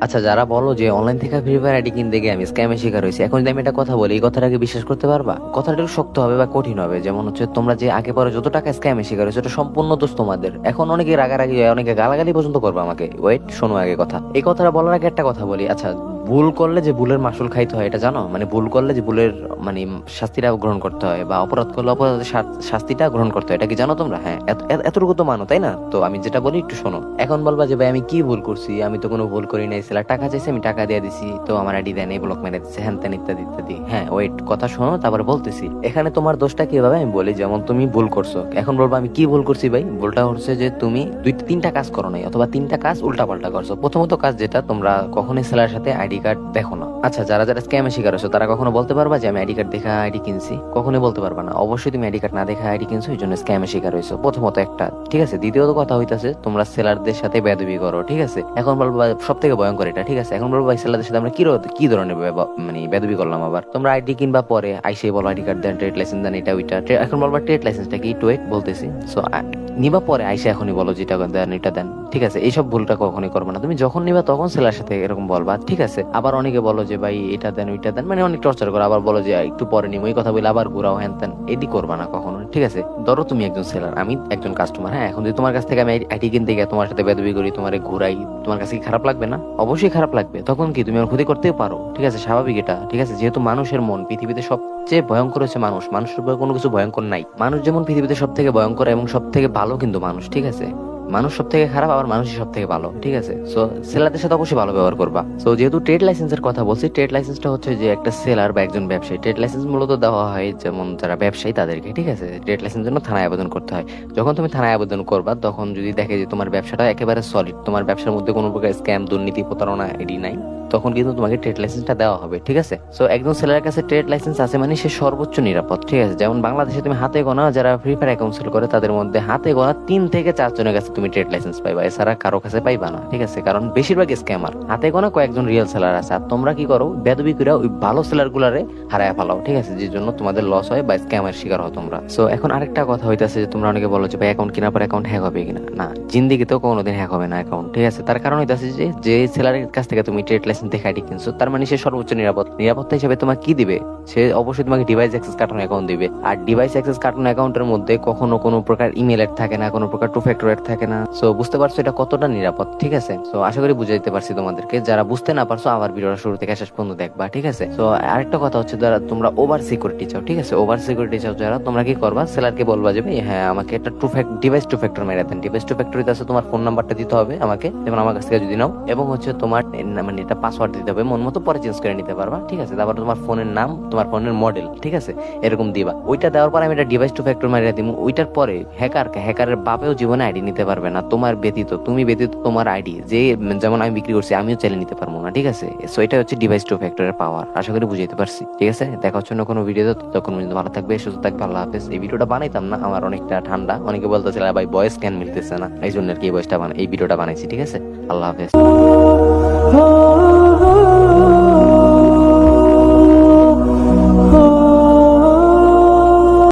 আচ্ছা, যারা বলো যে অনলাইন থেকে ফ্রি ফায়ার আইডি কিনতে গিয়ে আমি স্ক্যামের শিকার হয়েছি, এখন যদি আমি একটা কথা বলি, এই কথাটাকে বিশ্বাস করতে পারবা? কথাটা একটু শক্ত হবে বা কঠিন হবে। যেমন হচ্ছে, তোমরা যে আগে পরে যত টাকা স্ক্যামের শিকার হয়েছে, ওটা সম্পূর্ণ দোষ তোমাদের। এখন অনেকে রাগারাগি হয়, অনেকে গালাগালি পর্যন্ত করবে আমাকে। ওয়েট, শোনো আগে কথা। এই কথাটা বলার আগে একটা কথা বলি। আচ্ছা, ভুল করলে যে ভুলের মাসুল খাইতে হয় এটা জানো? মানে ভুল করলে যে ভুলের মানে শাস্তিটা গ্রহণ করতে হয়, বা অপরাধ করলে অপরাধের শাস্তিটা গ্রহণ করতে হয়, এটা কি জানো তোমরা? হ্যাঁ, এতটুকু তো মানো, তাই না? তো আমি যেটা বলি একটু শোনো। এখন বলবা যে ভাই আমি কি ভুল করছি? আমি তো কোনো ভুল করি নাই, ছেলে টাকা চাইছে, আমি টাকা দিয়ে দিছি, তো আমার আইডি দেন, এই ব্লক মেরে দিচ্ছে, হ্যান ত্যান ইত্যাদি ইত্যাদি। হ্যাঁ, ওয়েট, কথা শোনো, তারপরে বলতেছি। এখানে তোমার দোষটা কিভাবে আমি বলি। যেমন তুমি ভুল করছো, এখন বলবো আমি কি ভুল করছি ভাই? ভুলটা হচ্ছে যে তুমি তিনটা কাজ করো নাই, অথবা তিনটা কাজ উল্টা পাল্টা করছো। প্রথমত কাজ যেটা, তোমরা কখনোই সেলার সাথে আইডি কার্ড দেখো না। আচ্ছা, যারা যারা স্ক্যামের শিকার হচ্ছে তারা কখনো বলতে পারবা যে আমি আইডি কার্ড দেখা আইডি কিনছি? কখনোই বলতে পারবা না। অবশ্যই তুমি আইডি কার্ড না দেখা আইডি কিনছো, এই জন্য স্ক্যামের শিকার হয়েছো। প্রথমত একটা, ঠিক আছে? দ্বিতীয়ত কথা হইতাছে, তোমরা সেলারদের সাথে বেয়াদবি করো, ঠিক আছে? এখন বলবো সব থেকে ভয়ঙ্কর এটা, ঠিক আছে? এখন বলবো ভাই সেলারদের সাথে আমরা কি ধরনের মানে বেয়াদবি করলাম? আবার তোমরা আইডি কিনবা পরে আইসে বলো আইডি কার্ড দেন, ট্রেড লাইসেন্স দেন, এটা ওইটা। এখন বলবা ট্রেড লাইসেন্সটা কি? একটু ওয়েট, বলতেছি। সো নিবা পরে আইসে এখনই বলো যেটা দেন এটা দেন, ঠিক আছে? এইসব ভুলটা কখনোই করবে না। তুমি যখন নিবা তখন সেলার সাথে এরকম বলবা, ঠিক আছে? আবার অনেকে বলো যে ভাই এটা দেন ওইটা দেন, মানে অনেক টর্চার করো। আবার বলো যে একটু পরে নিবো, এই কথা বলে আবার ঘুরাও, হ্যান তেন। এটি করবা না কখনো, ঠিক আছে? ধরো তুমি একজন সেলার, আমি একজন কাস্টমার। হ্যাঁ, এখন যদি তোমার কাছ থেকে আমি আইডি কিনতে গিয়ে তোমার সাথে বেদবি করি, তোমার ঘুরাই, তোমার কাছে কি খারাপ লাগবে না? অবশ্যই খারাপ লাগবে। তখন কি তুমি আমার ক্ষতি করতেও পারো, ঠিক আছে? স্বাভাবিক এটা, ঠিক আছে? যেহেতু মানুষের মন পৃথিবীতে সবচেয়ে ভয়ঙ্কর হচ্ছে মানুষ। মানুষের উপরে কোনো কিছু ভয়ঙ্কর নাই। মানুষ যেমন পৃথিবীতে সব থেকে ভয়ঙ্কর এবং সব থেকে ভালো কিন্তু মানুষ, ঠিক আছে? মানুষ সব থেকে খারাপ, আবার মানুষই সব থেকে ভালো, ঠিক আছে? সো সেলারদের সাথে অবশ্যই ভালো ব্যবহার করবা। সো যেহেতু ট্রেড লাইসেন্সের কথা বলছি, ট্রেড লাইসেন্সটা হচ্ছে যে একটা সেলার বা একজন ব্যবসায়ী, ট্রেড লাইসেন্স মূলত দেওয়া হয় যেমন যারা ব্যবসায়ী তাদেরকে, ঠিক আছে? ট্রেড লাইসেন্সের জন্য থানায় আবেদন করতে হয়। যখন তুমি থানায় আবেদন করবা, তখন যদি দেখে যে তোমার ব্যবসাটা একেবারে সলিড, তোমার ব্যবসার মধ্যে কোনো প্রকার স্ক্যাম, দুর্নীতি, প্রতারণা এডি নাই, তখন কিন্তু তোমাকে ট্রেড লাইসেন্সটা দেওয়া হবে, ঠিক আছে? সো একজন সেলারের কাছে ট্রেড লাইসেন্স আছে মানে সে সর্বোচ্চ নিরাপদ, ঠিক আছে? যেমন বাংলাদেশে তুমি হাতে গোনা যারা ফ্রি ফায়ার অ্যাকাউন্ট সেল করে, তাদের মধ্যে হাতে গোনা 3 থেকে 4 জনের কাছে তুমি ট্রেড লাইসেন্স পাইবা, এছাড়া কারো কাছে পাইবা না, ঠিক আছে? কারণ বেশিরভাগ স্ক্যামার। হাতে গোনা কয়েকজন রিয়েল সেলার আছে। আর তোমরা কি করো? বেদবি করে ওই ভালো সেলার গুলারে হারায় ফেলাও, ঠিক আছে? যে জন্য তোমাদের লস হয় বা স্ক্যামের শিকার হও তোমরা। সো এখন আরেকটা কথা হইতাছে যে তোমরা অনেকে বলো যে ভাই অ্যাকাউন্ট কেনার পর অ্যাকাউন্ট হ্যাক হবে কিনা? না, জিন্দিগিতেও কোনোদিন হ্যাক হবে না অ্যাকাউন্ট, ঠিক আছে? তার কারণ হইতাছে যে সেলারের কাছ থেকে তুমি ট্রেড লাইসেন্স দেখে আইডি কিনছো, তার মানে সে সর্বোচ্চ নিরাপত্তা হিসেবে তোমাকে কি দিবে? সে অবশ্যই তোমাকে ডিভাইস অ্যাক্সেস কার্টন অ্যাকাউন্ট দিবে। আর ডিভাইস অ্যাক্সেস কার্টন অ্যাকাউন্টের মধ্যে কখনো কোনো প্রকার ইমেল অ্যাড থাকে না, কোনো প্রকার টু ফ্যাক্টর অ্যাড থাকে না। সো বুঝতে পারছো এটা কতটা নিরাপদ, ঠিক আছে? সো আশা করি বুঝাইতে পারছি তোমাদেরকে। যারা বুঝতে না পারছো, আবার ভিডিওটা শুরু থেকে শেষ পর্যন্ত দেখবা, ঠিক আছে? সো আরেকটা কথা হচ্ছে, যারা তোমরা ওভার সিকিউরিটি চাও, ঠিক আছে? ওভার সিকিউরিটি চাও যারা, তোমরা কি করবা? সেলারকে বলবা যে ভাই হ্যাঁ আমাকে একটা ডিভাইস টু ফ্যাক্টর মেরে দেন। ডিভাইস টু ফ্যাক্টরিতে আছে তোমার ফোন নাম্বারটা দিতে হবে আমাকে, যেমন আমার কাছ থেকে যদি নাও, এবং হচ্ছে তোমার মানে এটা পাসওয়ার্ড দিতে হবে, মন মতো পরে চেঞ্জ করে নিতে পারবা, ঠিক আছে? তারপর তোমার ফোনের নাম, তোমার ফোনের মডেল, ঠিক আছে? এরকম দিবা। ওইটা দেওয়ার পর আমি এটা ডিভাইস টু ফ্যাক্টর মারিয়ে দিব। ওইটার পরে হ্যাকারের বাপেও জীবনে আইডি নিতে পারবে না তোমার ব্যতীত, তুমি ব্যতীত তোমার আইডি যে যেমন আমি বিক্রি করছি আমিও চাইলে নিতে পারবো না, ঠিক আছে? সো এটা হচ্ছে ডিভাইস টু ফ্যাক্টরের পাওয়ার। আশা করি বুঝাইতে পারছি, ঠিক আছে? দেখা হচ্ছে অন্য কোনো ভিডিওতে, তখন ভালো থাকবে, সুস্থ থাকবে, আল্লাহ হাফেজ। এই ভিডিওটা বানাইতাম না, আমার অনেকটা ঠান্ডা, অনেকে বলতেছিল ভাই ভয়েস ক্যান মিলতেছে না, এই জন্য আর কি এই ভিডিওটা বানাইছি, ঠিক আছে? আল্লাহ হাফেজ।